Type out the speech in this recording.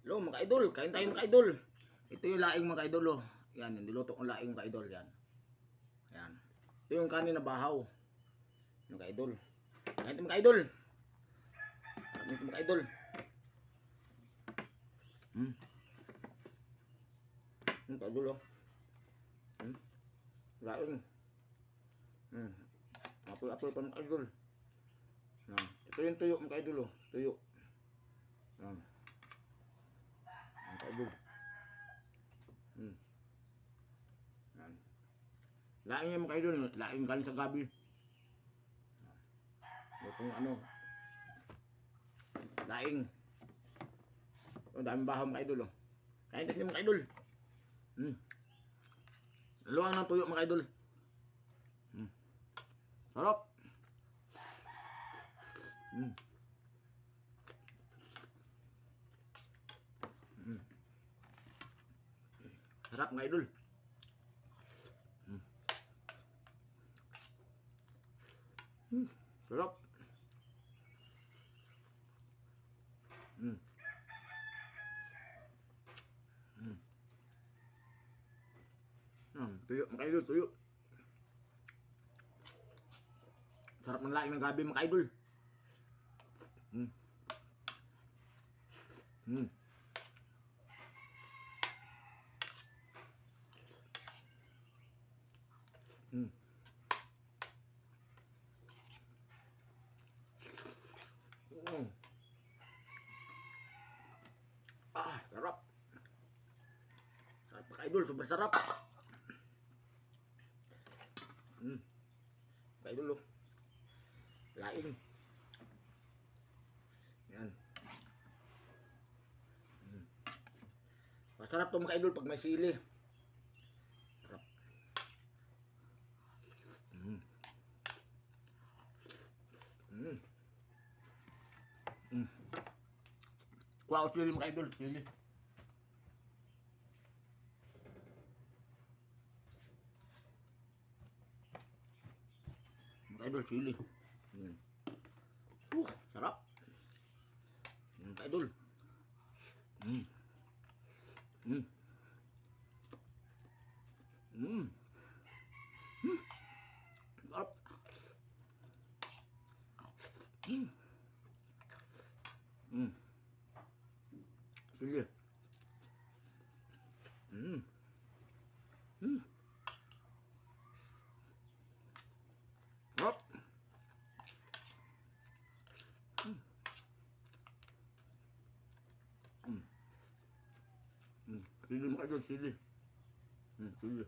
Hello mga idol, kain tayo mga idol. Ito yung laing mga idol oh. Yan, niluto kong laing mga idol yan. Yan. Ito yung kanin na bahaw. Mga idol. Kain tayo mga idol. Kain tayo mga idol. Mga idol oh. Laing. Apple pa mga idol. Yan. Ito yung tuyo mga idol oh. Tuyo. Yan. Mga idol. Yan. Laing yan mga idol. Laing galing sa gabi. Itong ano. Laing. Ang daming bahaw mga idol oh. Kain tayo mga idol. Luwang ng tuyo mga idol. Sarap. Sarap mga idol. Sarap. Tuyo mga idol, tuyo. Sarap ng laing ng gabi mga idol. Sarap. Sarap mga idol, super sarap. Mga idol oh. Laing. Yan. Masarap to mga idol pag may sili. Sarap. Kuha ko sili mga idol, sili. Mga idol, sili. Sarap. Mga idol. Sarap. Sili. Sarap. Sili mga idol, sili. Sili.